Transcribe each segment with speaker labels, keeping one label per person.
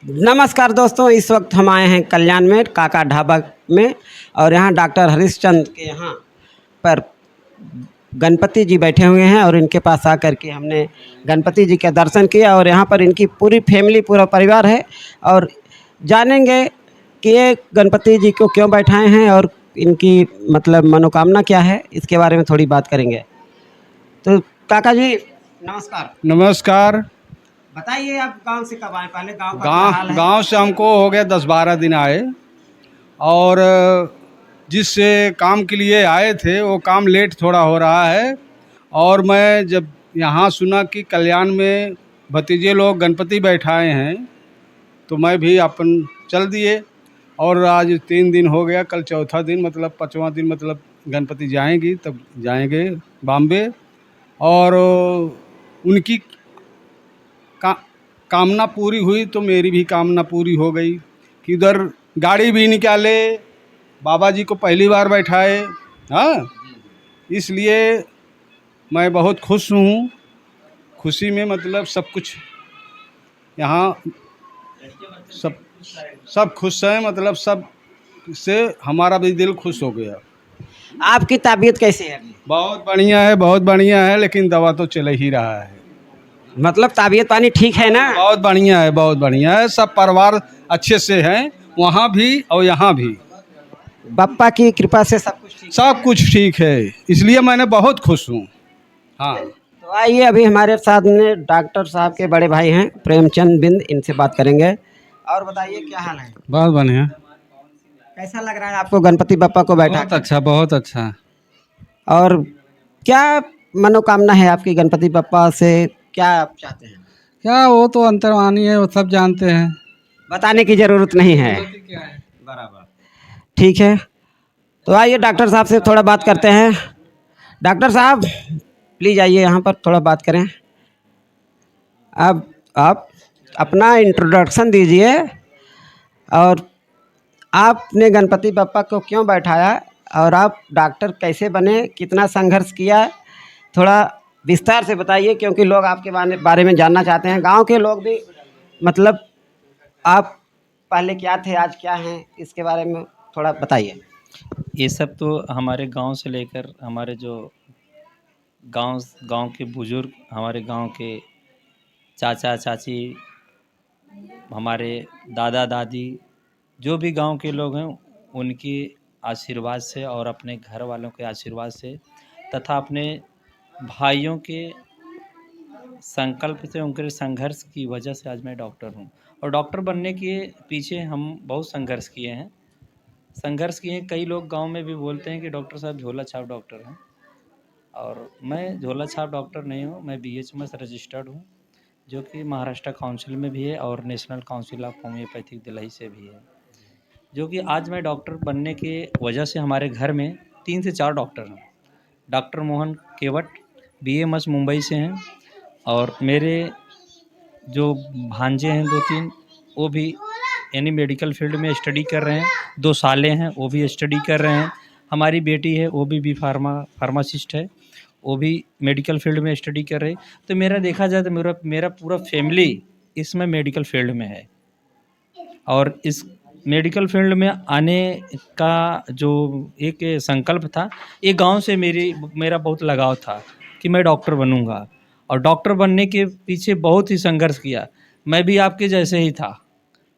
Speaker 1: नमस्कार दोस्तों, इस वक्त हम आए हैं कल्याण में काका ढाबा में। और यहाँ डॉक्टर हरिश्चंद्र के यहाँ पर गणपति जी बैठे हुए हैं और इनके पास आकर के हमने गणपति जी का दर्शन किया। और यहाँ पर इनकी पूरी फैमिली, पूरा परिवार है और जानेंगे कि ये गणपति जी को क्यों बैठाए हैं और इनकी मतलब मनोकामना क्या है, इसके बारे में थोड़ी बात करेंगे। तो काका जी नमस्कार।
Speaker 2: नमस्कार।
Speaker 1: बताइए आप गांव से कब आए, पहले गांव का क्या हाल है?
Speaker 2: गांव से हमको हो गया 10-12 दिन आए, और जिस काम के लिए आए थे वो काम लेट थोड़ा हो रहा है। और मैं जब यहाँ सुना कि कल्याण में भतीजे लोग गणपति बैठाए हैं तो मैं भी अपन चल दिए। और आज 3 दिन हो गया, कल चौथा दिन मतलब 5वां दिन, मतलब गणपति जाएंगी तब जाएंगे बॉम्बे। और उनकी का कामना पूरी हुई तो मेरी भी कामना पूरी हो गई कि उधर गाड़ी भी निकाले, बाबा जी को पहली बार बैठाए। हाँ, इसलिए मैं बहुत खुश हूँ। खुशी में मतलब सब कुछ यहाँ सब सब खुश हैं, मतलब सब से हमारा भी दिल खुश हो गया।
Speaker 1: आपकी तबीयत कैसी है अभी?
Speaker 2: बहुत बढ़िया है, बहुत बढ़िया है, लेकिन दवा तो चल ही रहा है।
Speaker 1: मतलब तबीयत पानी ठीक है ना?
Speaker 2: बहुत बढ़िया है, बहुत बढ़िया है। सब परिवार अच्छे से हैं, वहाँ भी और यहाँ भी
Speaker 1: बप्पा की कृपा से सब कुछ ठीक।
Speaker 2: सब कुछ ठीक है, इसलिए मैंने बहुत खुश हूँ। हाँ,
Speaker 1: तो आइए, अभी हमारे साथ में डॉक्टर साहब के बड़े भाई हैं प्रेमचंद बिंद, इनसे बात करेंगे। और बताइए क्या हाल है,
Speaker 2: बहुत बढ़िया,
Speaker 1: कैसा लग रहा है आपको गणपति बप्पा को बैठा
Speaker 2: बहुत
Speaker 1: के?
Speaker 2: अच्छा, बहुत अच्छा।
Speaker 1: और क्या मनोकामना है आपकी गणपति बप्पा से, क्या आप चाहते हैं?
Speaker 2: क्या, वो तो अंतर्वाणी है, वो सब जानते हैं।
Speaker 1: बताने की जरूरत नहीं है।
Speaker 2: क्या है?
Speaker 1: बराबर, ठीक है। तो आइए डॉक्टर साहब से थोड़ा बात करते हैं। डॉक्टर साहब प्लीज़ आइए यहाँ पर, थोड़ा बात करें। अब आप अपना इंट्रोडक्शन दीजिए और आपने गणपति बप्पा को क्यों बैठाया और आप डॉक्टर कैसे बने, कितना संघर्ष किया, थोड़ा विस्तार से बताइए, क्योंकि लोग आपके बारे में जानना चाहते हैं। गांव के लोग भी, मतलब आप पहले क्या थे आज क्या हैं, इसके बारे में थोड़ा बताइए।
Speaker 3: ये सब तो हमारे गांव से लेकर हमारे जो गांव गांव के बुजुर्ग, हमारे गांव के चाचा चाची, हमारे दादा दादी, जो भी गांव के लोग हैं, उनके आशीर्वाद से और अपने घर वालों के आशीर्वाद से तथा अपने भाइयों के संकल्प से, उनके संघर्ष की वजह से आज मैं डॉक्टर हूं। और डॉक्टर बनने के पीछे हम बहुत संघर्ष किए हैं। कई लोग गांव में भी बोलते हैं कि डॉक्टर साहब झोला छाप डॉक्टर हैं, और मैं झोला छाप डॉक्टर नहीं हूं। मैं BHMS रजिस्टर्ड हूं, जो कि महाराष्ट्र काउंसिल में भी है और national council of homeopathic Delhi से भी है। जो कि आज मैं डॉक्टर बनने के वजह से हमारे घर में 3 से 4 डॉक्टर हैं। डॉक्टर मोहन केवट BMS मुंबई से हैं, और मेरे जो भांजे हैं 2-3, वो भी यानी मेडिकल फील्ड में स्टडी कर रहे हैं। 2 साले हैं, वो भी स्टडी कर रहे हैं। हमारी बेटी है, वो भी फार्मासिस्ट है, वो भी मेडिकल फील्ड में स्टडी कर रही। तो मेरा देखा जाए तो मेरा पूरा फैमिली इसमें मेडिकल फील्ड में है। और इस मेडिकल फील्ड में आने का जो एक संकल्प था, ये गांव से मेरा बहुत लगाव था कि मैं डॉक्टर बनूंगा। और डॉक्टर बनने के पीछे बहुत ही संघर्ष किया। मैं भी आपके जैसे ही था।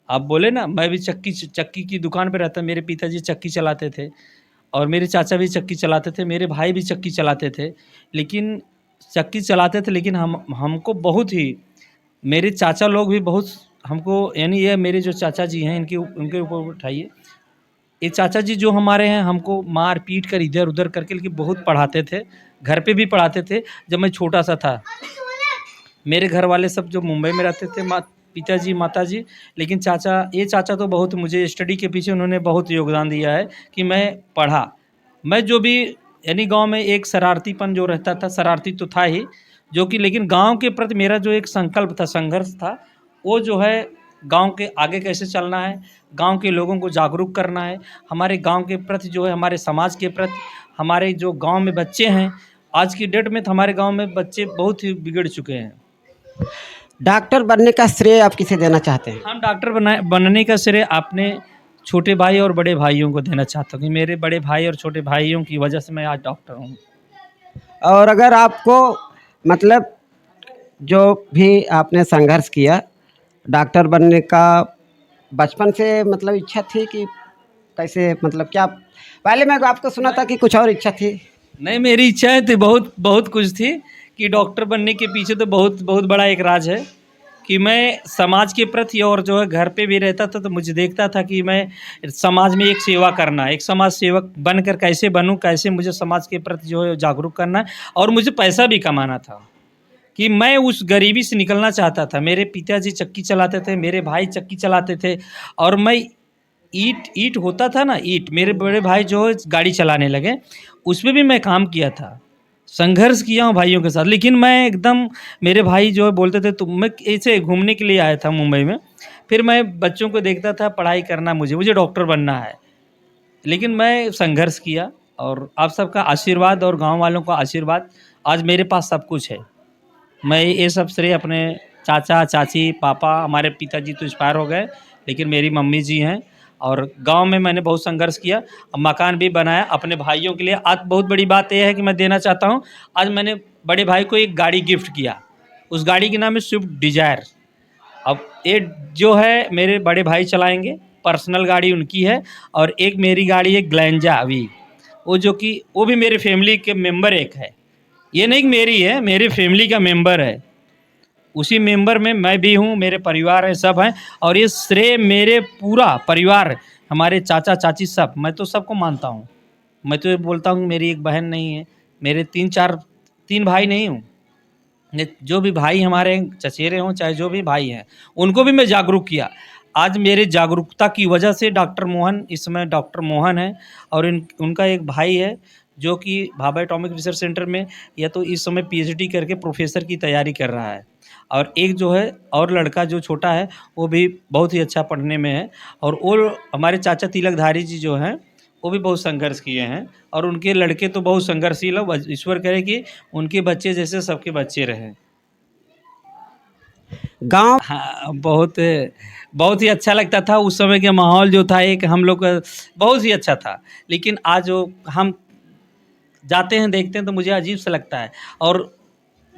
Speaker 3: आप बोले ना, मैं भी चक्की की दुकान पे रहता। मेरे पिताजी चक्की चलाते थे और मेरे चाचा भी चक्की चलाते थे, मेरे भाई भी चक्की चलाते थे। लेकिन चक्की चलाते थे, लेकिन हमको बहुत ही, मेरे चाचा लोग भी बहुत हमको, यानी ये मेरे जो चाचा जी हैं, उनके ऊपर उठाइए। ये चाचा जी जो हमारे हैं, हमको मार पीट कर इधर उधर करके, लेकिन बहुत पढ़ाते थे। घर पे भी पढ़ाते थे जब मैं छोटा सा था। मेरे घर वाले सब जो मुंबई में रहते थे, पिताजी माताजी, लेकिन ये चाचा तो बहुत मुझे स्टडी के पीछे उन्होंने बहुत योगदान दिया है कि मैं पढ़ा। मैं जो भी, यानी गांव में एक शरारतीपन जो रहता था, शरारती तो था ही, जो कि लेकिन गांव के प्रति मेरा जो एक संकल्प था, संघर्ष था, वो जो है गांव के आगे कैसे चलना है, गांव के लोगों को जागरूक करना है, हमारे गांव के प्रति जो है, हमारे समाज के प्रति, हमारे जो गांव में बच्चे हैं, आज की डेट में तो हमारे गांव में बच्चे बहुत ही बिगड़ चुके हैं।
Speaker 1: डॉक्टर बनने का श्रेय आप किसे देना चाहते हैं?
Speaker 3: हम डॉक्टर बनने का श्रेय अपने छोटे भाई और बड़े भाइयों को देना चाहता हूँ कि मेरे बड़े भाई और छोटे भाइयों की वजह से मैं आज डॉक्टर हूँ।
Speaker 1: और अगर आपको मतलब जो भी आपने संघर्ष किया डॉक्टर बनने का, बचपन से मतलब इच्छा थी कि कैसे, मतलब क्या पहले मैं आपको सुना था कि कुछ और इच्छा थी?
Speaker 3: नहीं, मेरी इच्छाएं थी, बहुत बहुत कुछ थी कि डॉक्टर बनने के पीछे तो बहुत बहुत बड़ा एक राज है कि मैं समाज के प्रति और जो है घर पे भी रहता था तो मुझे देखता था कि मैं समाज में एक सेवा करना है, एक समाज सेवक बनकर कैसे बनूं, कैसे मुझे समाज के प्रति जो है जागरूक करना है और मुझे पैसा भी कमाना था कि मैं उस गरीबी से निकलना चाहता था। मेरे पिताजी चक्की चलाते थे, मेरे भाई चक्की चलाते थे और मैं ईंट होता था ना, ईंट, मेरे बड़े भाई जो है गाड़ी चलाने लगे, उसमें भी मैं काम किया था, संघर्ष किया हूँ भाइयों के साथ। लेकिन मैं एकदम, मेरे भाई जो है बोलते थे तुम, मैं ऐसे घूमने के लिए आया था मुंबई में, फिर मैं बच्चों को देखता था पढ़ाई करना, मुझे डॉक्टर बनना है, लेकिन मैं संघर्ष किया और आप सबका आशीर्वाद और गांव वालों का आशीर्वाद, आज मेरे पास सब कुछ है। मैं ये सब श्रेय अपने चाचा चाची पापा, हमारे पिताजी तो एक्सपायर हो गए, लेकिन मेरी मम्मी जी हैं और गांव में मैंने बहुत संघर्ष किया, मकान भी बनाया अपने भाइयों के लिए। आज बहुत बड़ी बात यह है कि मैं देना चाहता हूं, आज मैंने बड़े भाई को एक गाड़ी गिफ्ट किया, उस गाड़ी के नाम है स्विफ्ट डिज़ायर। अब ये जो है मेरे बड़े भाई चलाएंगे, पर्सनल गाड़ी उनकी है, और एक मेरी गाड़ी है ग्लैंजा अभी, वो जो कि वो भी मेरे फैमिली के मेंबर एक है, ये नहीं कि मेरी है, मेरे फैमिली का मेंबर है, उसी मेंबर में मैं भी हूँ, मेरे परिवार है, सब हैं। और ये श्रेय मेरे पूरा परिवार, हमारे चाचा चाची सब, मैं तो सबको मानता हूँ। मैं तो ये बोलता हूँ मेरी एक बहन नहीं है, मेरे तीन भाई नहीं हूँ, जो भी भाई हमारे चचेरे हों चाहे जो भी भाई हैं उनको भी मैं जागरूक किया। आज मेरे जागरूकता की वजह से डॉक्टर मोहन, इस समय डॉक्टर मोहन है, और उनका एक भाई है जो कि भाभा एटॉमिक रिसर्च सेंटर में या तो इस समय पीएचडी करके प्रोफेसर की तैयारी कर रहा है, और एक जो है और लड़का जो छोटा है वो भी बहुत ही अच्छा पढ़ने में है। और वो हमारे चाचा तिलकधारी जी जो हैं वो भी बहुत संघर्ष किए हैं, और उनके लड़के तो बहुत संघर्षशील है, ईश्वर करे कि उनके बच्चे जैसे सबके बच्चे रहें।
Speaker 1: गांव
Speaker 3: हाँ, बहुत बहुत ही अच्छा लगता था उस समय का माहौल जो था, एक हम लोग का बहुत ही अच्छा था। लेकिन आज जो हम जाते हैं देखते हैं तो मुझे अजीब सा लगता है, और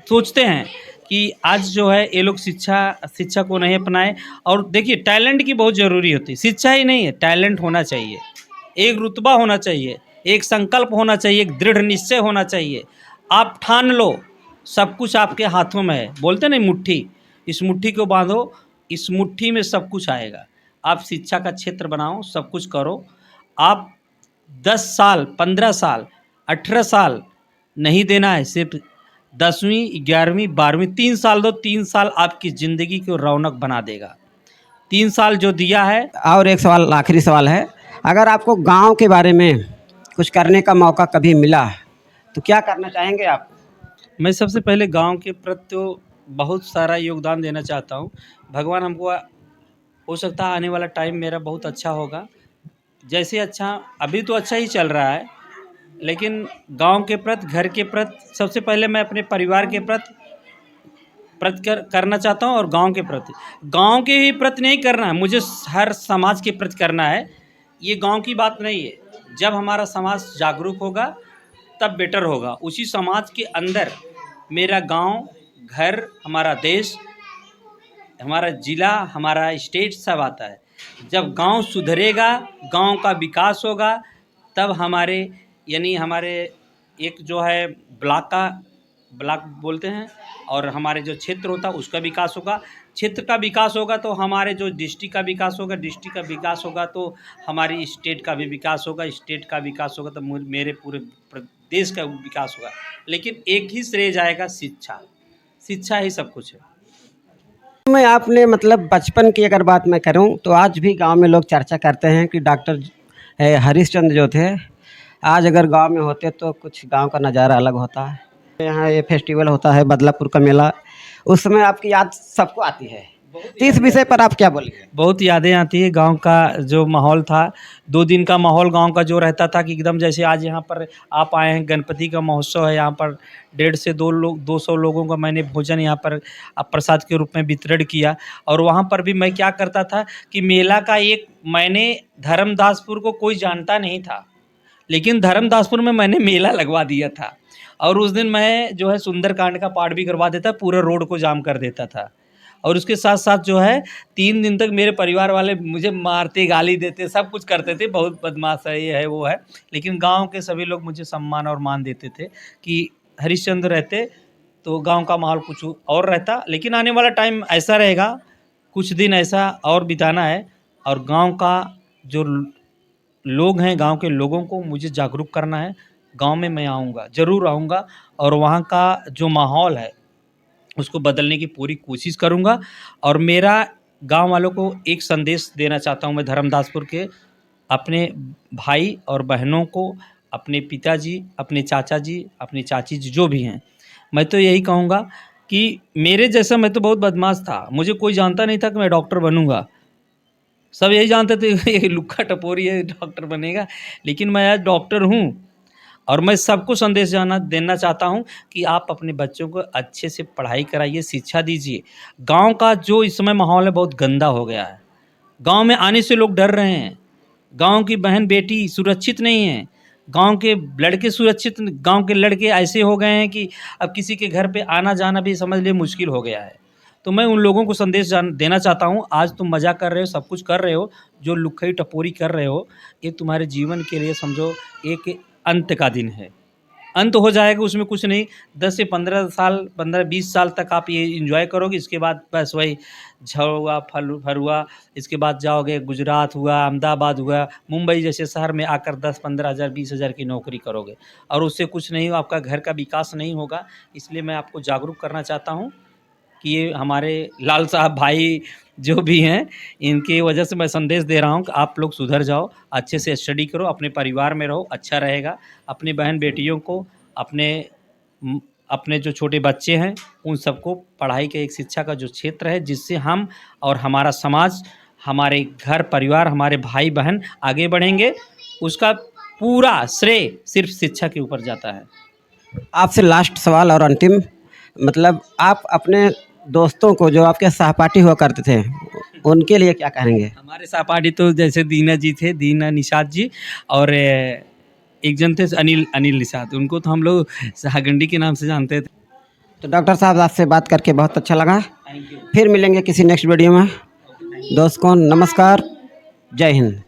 Speaker 3: सोचते हैं कि आज जो है ये लोग शिक्षा को नहीं अपनाएं। और देखिए टैलेंट की बहुत ज़रूरी होती है, शिक्षा ही नहीं है, टैलेंट होना चाहिए, एक रुतबा होना चाहिए, एक संकल्प होना चाहिए, एक दृढ़ निश्चय होना चाहिए। आप ठान लो, सब कुछ आपके हाथों में है, बोलते नहीं मुट्ठी, इस मुट्ठी को बांधो, इस मुट्ठी में सब कुछ आएगा। आप शिक्षा का क्षेत्र बनाओ, सब कुछ करो। आप 10 साल 15 साल 18 साल नहीं देना है, सिर्फ 10वीं 11वीं 12वीं 3 साल दो, 3 साल आपकी ज़िंदगी को रौनक बना देगा। 3 साल जो दिया है।
Speaker 1: और एक सवाल, आखिरी सवाल है, अगर आपको गांव के बारे में कुछ करने का मौका कभी मिला तो क्या करना चाहेंगे आप?
Speaker 3: मैं सबसे पहले गांव के प्रति तो बहुत सारा योगदान देना चाहता हूं। भगवान हमको, हो सकता है आने वाला टाइम मेरा बहुत अच्छा होगा, जैसे अच्छा अभी तो अच्छा ही चल रहा है, लेकिन गांव के प्रति, घर के प्रति, सबसे पहले मैं अपने परिवार के प्रति करना चाहता हूं, और गांव के ही प्रति नहीं करना है, मुझे हर समाज के प्रति करना है। ये गांव की बात नहीं है, जब हमारा समाज जागरूक होगा तब बेटर होगा। उसी समाज के अंदर मेरा गांव, घर, हमारा देश, हमारा ज़िला, हमारा स्टेट सब आता है। जब गांव सुधरेगा, गांव का विकास होगा, तब हमारे यानी हमारे एक जो है ब्लॉक बोलते हैं, और हमारे जो क्षेत्र होता है उसका विकास होगा। क्षेत्र का विकास होगा तो हमारे जो डिस्ट्रिक्ट का विकास होगा, डिस्ट्रिक्ट का विकास होगा तो हमारी स्टेट का भी विकास होगा, स्टेट का विकास होगा तो मेरे पूरे देश का विकास होगा। लेकिन एक ही श्रेय जाएगा, शिक्षा ही सब कुछ है।
Speaker 1: मैं आपने मतलब बचपन की अगर बात मैं करूं तो आज भी गांव में लोग चर्चा करते हैं कि डॉक्टर हरिश्चंद्र जो थे, आज अगर गांव में होते तो कुछ गांव का नज़ारा अलग होता है। यहाँ ये फेस्टिवल होता है बदलापुर का मेला, उस समय आपकी याद सबको आती है। तो इस विषय पर आप क्या बोलेंगे?
Speaker 3: बहुत यादें आती है गांव का जो माहौल था। 2 दिन का माहौल गांव का जो रहता था कि एकदम जैसे आज यहाँ पर आप आए हैं, गणपति का महोत्सव है, यहाँ पर 150 से 200 लोगों का मैंने भोजन यहाँ पर प्रसाद के रूप में वितरण किया। और वहाँ पर भी मैं क्या करता था कि मेला का एक मैंने धर्मदासपुर को कोई जानता नहीं था, लेकिन धर्मदासपुर में मैंने मेला लगवा दिया था। और उस दिन मैं जो है सुंदरकांड का पाठ भी करवा देता, पूरे रोड को जाम कर देता था। और उसके साथ साथ जो है 3 दिन तक मेरे परिवार वाले मुझे मारते, गाली देते, सब कुछ करते थे, बहुत बदमाश है, ये है वो है। लेकिन गांव के सभी लोग मुझे सम्मान और मान देते थे कि हरिश्चंद्र रहते तो गांव का माहौल कुछ और रहता। लेकिन आने वाला टाइम ऐसा रहेगा, कुछ दिन ऐसा और बिताना है और गांव का जो लोग हैं, गांव के लोगों को मुझे जागरूक करना है। गांव में मैं आऊँगा, ज़रूर आऊँगा और वहाँ का जो माहौल है उसको बदलने की पूरी कोशिश करूँगा। और मेरा गांव वालों को एक संदेश देना चाहता हूँ मैं धर्मदासपुर के अपने भाई और बहनों को, अपने पिताजी, अपने चाचा जी, अपनी चाची जी जो भी हैं, मैं तो यही कहूँगा कि मेरे जैसा मैं तो बहुत बदमाश था, मुझे कोई जानता नहीं था कि मैं डॉक्टर बनूँगा। सब यही जानते थे ये लुक्का टपोरी है, डॉक्टर बनेगा, लेकिन मैं आज डॉक्टर हूँ। और मैं सबको संदेश देना चाहता हूँ कि आप अपने बच्चों को अच्छे से पढ़ाई कराइए, शिक्षा दीजिए। गांव का जो इस समय माहौल है बहुत गंदा हो गया है। गांव में आने से लोग डर रहे हैं, गांव की बहन बेटी सुरक्षित नहीं है, गांव के लड़के सुरक्षित, गांव के लड़के ऐसे हो गए हैं कि अब किसी के घर पे आना जाना भी समझ लिए मुश्किल हो गया है। तो मैं उन लोगों को संदेश देना चाहता हूँ, आज तुम मज़ा कर रहे हो, सब कुछ कर रहे हो, जो लुक्खई टपोरी कर रहे हो, ये तुम्हारे जीवन के लिए समझो एक अंत का दिन है। अंत हो जाएगा, उसमें कुछ नहीं। 10 से 15 साल, 15-20 साल तक आप ये एंजॉय करोगे, इसके बाद बस वही झड़ हुआ, फल हुआ, इसके बाद जाओगे गुजरात हुआ, अहमदाबाद हुआ, मुंबई जैसे शहर में आकर 10-15 हज़ार, 20 हज़ार की नौकरी करोगे और उससे कुछ नहीं, आपका घर का विकास नहीं होगा। इसलिए मैं आपको जागरूक करना चाहता हूँ कि ये हमारे लाल साहब भाई जो भी हैं, इनके वजह से मैं संदेश दे रहा हूँ कि आप लोग सुधर जाओ, अच्छे से स्टडी करो, अपने परिवार में रहो, अच्छा रहेगा। अपनी बहन बेटियों को, अपने जो छोटे बच्चे हैं उन सबको पढ़ाई के एक शिक्षा का जो क्षेत्र है, जिससे हम और हमारा समाज, हमारे घर परिवार, हमारे भाई बहन आगे बढ़ेंगे, उसका पूरा श्रेय सिर्फ शिक्षा के ऊपर जाता है।
Speaker 1: आपसे लास्ट सवाल और अंतिम, मतलब आप अपने दोस्तों को जो आपके सहपाठी हुआ करते थे उनके लिए क्या कहेंगे?
Speaker 3: हमारे सहपाठी तो जैसे दीना जी थे, दीना निषाद जी, और एक जन थे अनिल निषाद, उनको तो हम लोग शाहगंडी के नाम से जानते थे।
Speaker 1: तो डॉक्टर साहब आपसे बात करके बहुत अच्छा लगा।
Speaker 3: Thank you.
Speaker 1: फिर मिलेंगे किसी नेक्स्ट वीडियो में। दोस्त को नमस्कार, जय हिंद।